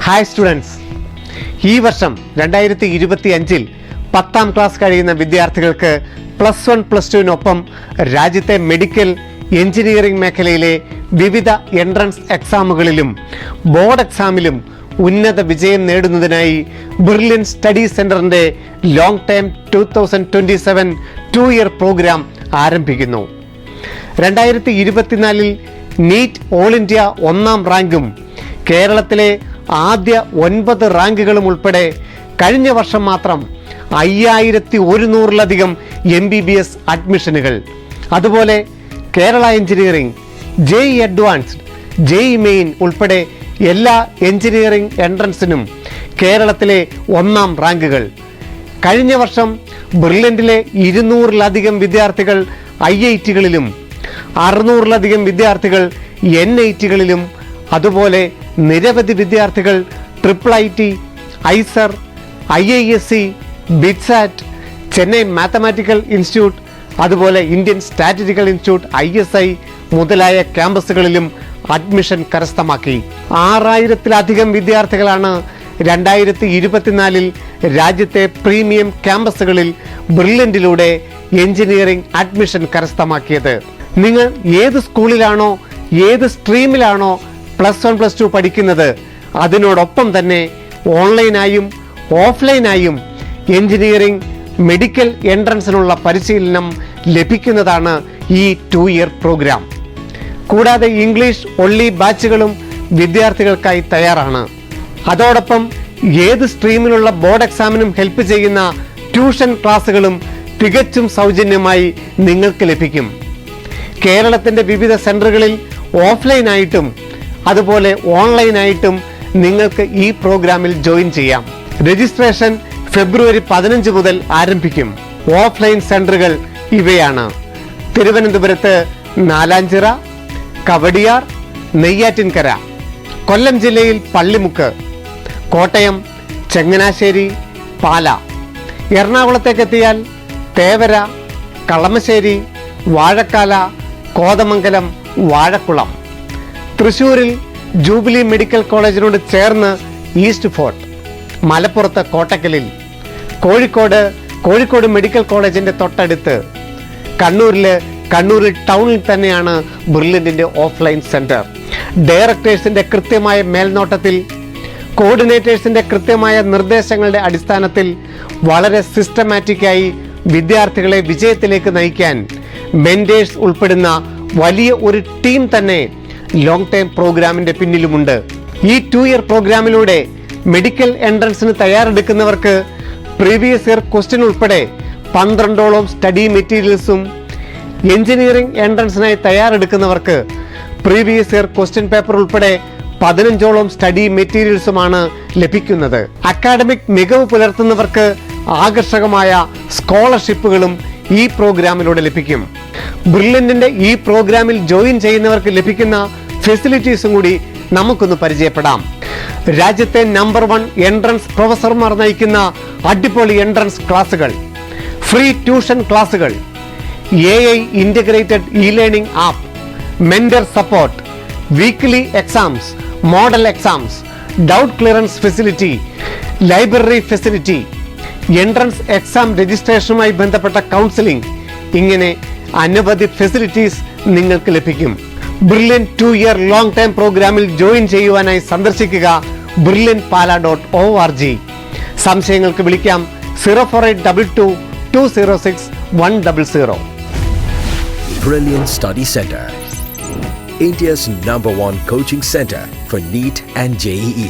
Hi students, ഈ വർഷം 2025 10ാം class കഴിയുന്ന വിദ്യാർത്ഥികൾക്ക് +1 +2നൊപ്പം രാജ്യത്തെ മെഡിക്കൽ എഞ്ചിനീയറിംഗ് മേഖലയിലെ വിവിധ എൻട്രൻസ് എക്സാമുകളിലും ബോർഡ് എക്സാമിലും ഉന്നത വിജയം നേടുന്നതിനായി ബ്രില്യൻ സ്റ്റഡി സെന്ററിന്റെ ലോങ് ടൈം 2027 2-ഇയർ പ്രോഗ്രാം ആരംഭിക്കുന്നു. 2024 നീറ്റ് ഓൾ ഇന്ത്യ 1ാം റാങ്കും കേരളത്തിലെ ആദ്യ 9 റാങ്കുകളും ഉൾപ്പെടെ കഴിഞ്ഞ വർഷം മാത്രം 5100-ലധികം MBBS അഡ്മിഷനുകൾ, അതുപോലെ Kerala engineering, JEE advanced, JEE main ഉൾപ്പെടെ എല്ലാ എഞ്ചിനീയറിംഗ് എൻട്രൻസിനും കേരളത്തിലെ 1ാം റാങ്കുകൾ. കഴിഞ്ഞ വർഷം ബ്രില്യൻറ്റിലെ 200-ലധികം വിദ്യാർത്ഥികൾ IITകളിലും 600-ലധികം വിദ്യാർത്ഥികൾ NITകളിലും അതുപോലെ നിരവധി വിദ്യാർത്ഥികൾ IIIT, IISER, IISc, BITSAT, Chennai mathematical institute, അതുപോലെ ഇന്ത്യൻ സ്റ്റാറ്റിസ്റ്റിക്കൽ ഇൻസ്റ്റിറ്റ്യൂട്ട് ISI മുതലായ ക്യാമ്പസുകളിലും അഡ്മിഷൻ കരസ്ഥമാക്കി. 6000-ലധികം വിദ്യാർത്ഥികളാണ് 2024 രാജ്യത്തെ പ്രീമിയം ക്യാമ്പസുകളിൽ ബ്രില്യൻറ്റിലൂടെ എഞ്ചിനീയറിംഗ് അഡ്മിഷൻ കരസ്ഥമാക്കിയത്. നിങ്ങൾ ഏത് സ്കൂളിലാണോ ഏത് സ്ട്രീമിലാണോ +1 +2 പഠിക്കുന്നത്, അതിനോടൊപ്പം തന്നെ ഓൺലൈനായും ഓഫ്ലൈനായും എഞ്ചിനീയറിംഗ് മെഡിക്കൽ എൻട്രൻസിനുള്ള പരിശീലനം ലഭിക്കുന്നതാണ് ഈ 2-ഇയർ പ്രോഗ്രാം. കൂടാതെ ഇംഗ്ലീഷ് ഒൺലി ബാച്ചുകളും വിദ്യാർത്ഥികൾക്കായി തയ്യാറാണ്. അതോടൊപ്പം ഏത് സ്ട്രീമിലുള്ള ബോർഡ് എക്സാമിനും ഹെൽപ്പ് ചെയ്യുന്ന ട്യൂഷൻ ക്ലാസുകളും തികച്ചും സൗജന്യമായി നിങ്ങൾക്ക് ലഭിക്കും. കേരളത്തിൻ്റെ വിവിധ സെൻറ്ററുകളിൽ ഓഫ്ലൈനായിട്ടും അതുപോലെ ഓൺലൈനായിട്ടും നിങ്ങൾക്ക് ഈ പ്രോഗ്രാമിൽ ജോയിൻ ചെയ്യാം. രജിസ്ട്രേഷൻ ഫെബ്രുവരി 15 മുതൽ ആരംഭിക്കും. ഓഫ്ലൈൻ സെൻറ്ററുകൾ ഇവയാണ്: തിരുവനന്തപുരത്ത് നാലാഞ്ചിറ, കവടിയാർ, നെയ്യാറ്റിൻകര, കൊല്ലം ജില്ലയിൽ പള്ളിമുക്ക്, കോട്ടയം, ചങ്ങനാശ്ശേരി, പാല. എറണാകുളത്തേക്കെത്തിയാൽ തേവര, കളമശ്ശേരി, വാഴക്കാല, കോതമംഗലം, വാഴക്കുളം. തൃശ്ശൂരിൽ ജൂബിലി മെഡിക്കൽ കോളേജിനോട് ചേർന്ന് ഈസ്റ്റ് ഫോർട്ട്, മലപ്പുറത്ത് കോട്ടക്കലിൽ, കോഴിക്കോട് മെഡിക്കൽ കോളേജിന്റെ തൊട്ടടുത്ത്, കണ്ണൂരിൽ ടൗണിൽ തന്നെയാണ് ബ്രില്യൻറ്റിന്റെ ഓഫ്ലൈൻ സെന്റർ. ഡയറക്ടേഴ്സിന്റെ കൃത്യമായ മേൽനോട്ടത്തിൽ, കോർഡിനേറ്റേഴ്സിന്റെ കൃത്യമായ നിർദ്ദേശങ്ങളുടെ അടിസ്ഥാനത്തിൽ വളരെ സിസ്റ്റമാറ്റിക്കായി വിദ്യാർത്ഥികളെ വിജയത്തിലേക്ക് നയിക്കാൻ മെന്റേഴ്സ് ഉൾപ്പെടുന്ന വലിയ ഒരു ടീം തന്നെ ലോങ് ടൈം പ്രോഗ്രാമിന്റെ പിന്നിലുമുണ്ട്. ഈ 2-ഇയർ പ്രോഗ്രാമിലൂടെ മെഡിക്കൽ എൻട്രൻസിന് തയ്യാറെടുക്കുന്നവർക്ക് പ്രീവിയസ് ഇയർ ക്വസ്റ്റ്യൻ ഉൾപ്പെടെ 12ഓളം സ്റ്റഡി മെറ്റീരിയൽസും, എഞ്ചിനീയറിംഗ് എൻട്രൻസിനായി തയ്യാറെടുക്കുന്നവർക്ക് പ്രീവിയസ് ഇയർ ക്വസ്റ്റ്യൻ പേപ്പർ ഉൾപ്പെടെ 15ഓളം സ്റ്റഡി മെറ്റീരിയൽസുമാണ് ലഭിക്കുന്നത്. അക്കാഡമിക് മികവ് പുലർത്തുന്നവർക്ക് ആകർഷകമായ സ്കോളർഷിപ്പുകളും ഈ പ്രോഗ്രാമിലൂടെ ലഭിക്കും. ബ്രില്യൻറ്റിന്റെ ഈ പ്രോഗ്രാമിൽ ജോയിൻ ചെയ്യുന്നവർക്ക് ലഭിക്കുന്ന ഫെസിലിറ്റീസും കൂടി നമുക്കൊന്ന് പരിചയപ്പെടാം. രാജ്യത്തെ നമ്പർ 1 എൻട്രൻസ് പ്രൊഫസർമാർ നയിക്കുന്ന അടിപൊളി എൻട്രൻസ് ക്ലാസുകൾ, ഫ്രീ ട്യൂഷൻ ക്ലാസുകൾ, AI integrated learning app, mentor support, weekly exams, model exams, doubt clearance facility, library facility, entrance exam രജിസ്ട്രേഷനുമായി ബന്ധപ്പെട്ട കൗൺസിലിംഗ്, ഇങ്ങനെ അനവധി ഫെസിലിറ്റീസ് നിങ്ങൾക്ക് ലഭിക്കും. ബ്രില്യൻ 2-ഇയർ ലോങ് ടൈം പ്രോഗ്രാമിൽ ജോയിൻ ചെയ്യുവാനായി സന്ദർശിക്കുക brilliantpala.org. സംശയങ്ങൾക്ക് വിളിക്കാം 04822 206 100. Brilliant Study Center, India's #1 coaching center for NEET and JEE.